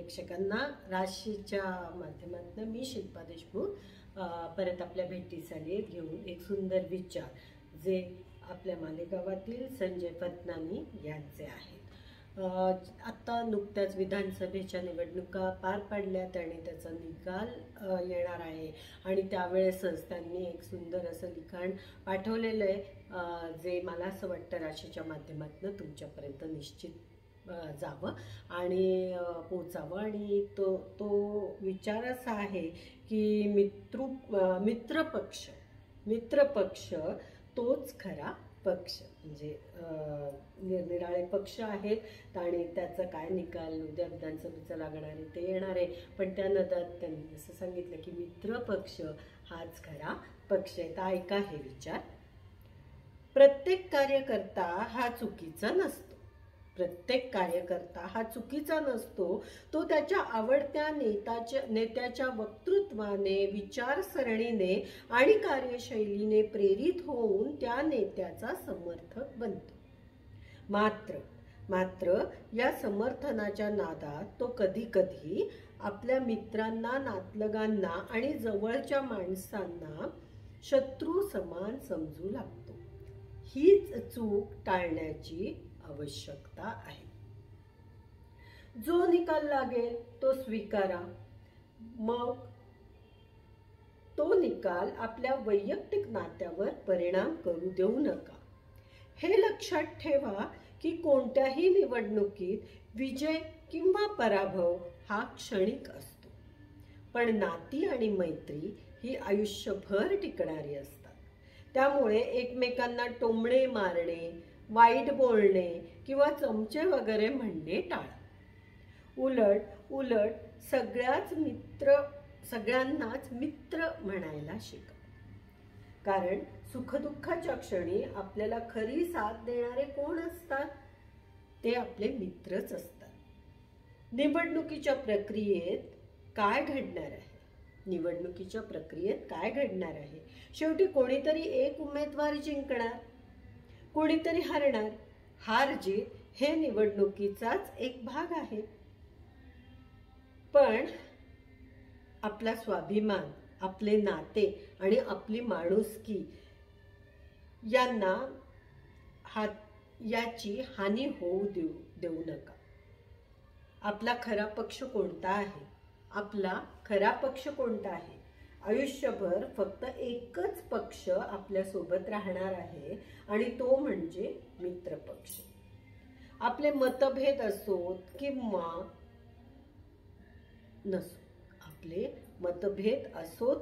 प्रेक्षकांना राशीच्या माध्यमातून मी शिल्पा देशमुख परत आपल्या भेटीसाठी घेऊन एक सुंदर विचार जे आपल्या मालेगावातील संजय पत्नानी यांचे आहेत। आता नुकत्याच विधानसभेच्या निवडणुका पार पडल्यात आणि त्याचा निकाल येणार आहे आणि त्यावेळेसच त्यांनी एक सुंदर असं लिखाण पाठवलेलं आहे जे मला असं वाटतं राशीच्या माध्यमातून तुमच्यापर्यंत निश्चित जावं आणि पोचावं। आणि तो विचार असा आहे की मित्रपक्ष तोच खरा पक्ष। म्हणजे निरनिराळे पक्ष आहेत आणि त्याचा काय निकाल उद्या विधानसभेचा लागणार आहे ते येणार आहे, पण त्या नदात त्यांनी असं सांगितलं की मित्रपक्ष हाच खरा पक्ष आहे। तर ऐका हे विचार। प्रत्येक कार्यकर्ता हा चुकीचा नसतो, तो त्याच्या आवडत्या नेत्याच्या वक्तृत्वाने, विचारसरणीने आणि कार्यशैलीने प्रेरित होऊन त्या नेत्याचा समर्थक बनतो। मात्र या समर्थनाच्या नादात तो कधी आपल्या मित्रांना, नातलगांना आणि जवळच्या माणसांना शत्रू समान समजू लागतो। हीच चूक टाळण्याची आवश्यकता आहे। जो निकाल लागेल तो स्वीकारा, मग तो निकाल आपल्या वैयक्तिक नात्यावर परिणाम करू देऊ नका। हे लक्षात ठेवा की कोणत्याही निवडणुकीत विजय किंवा पराभव हा क्षणिक असतो, पण नाती आणि मैत्री ही आयुष्यभर टिकणारी असतात। त्यामुळे एकमेकांना टोमणे मारणे, वाईट बोलणे किंवा चमचे वगैरे म्हणणे टाळा। उलट सगळ्यांनाच मित्र म्हणायला शिका, कारण सुखदुःखाच्या क्षणी आपल्याला खरी साथ देणारे कोण असतात? ते आपले मित्रच असतात। निवडणुकीच्या प्रक्रियेत काय घडणार आहे? शेवटी कोणीतरी एक उमेदवार जिंकणार, कोणीतरी हरणार। हार जीत हे निवडणुकीचाच एक भाग आहे, पण आपला स्वाभिमान, आपले नाते आणि आपली माणुसकी याची हानी होऊ देऊ नका। आपला खरा पक्ष कोणता आहे? आयुष्यभर फक्त एकच पक्ष आपल्या सोबत राहणार आहे आणि तो म्हणजे मित्रपक्ष। आपले मतभेद असोत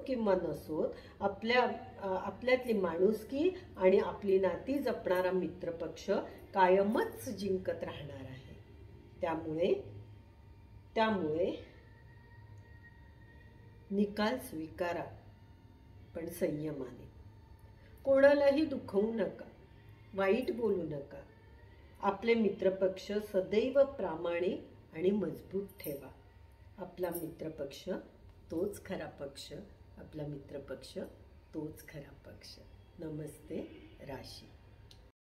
किंवा नसोत, आपल्यातली माणुसकी आणि आपली नाती जपणारा मित्रपक्ष कायमच जिंकत राहणार आहे। त्यामुळे निकाल स्वीकारा, पण संयमाने। कोणालाही दुखवू नका, वाईट बोलू नका। आपले मित्रपक्ष सदैव प्रामाणिक आणि मजबूत ठेवा। आपला मित्रपक्ष तोच खरा पक्ष। नमस्ते राशी।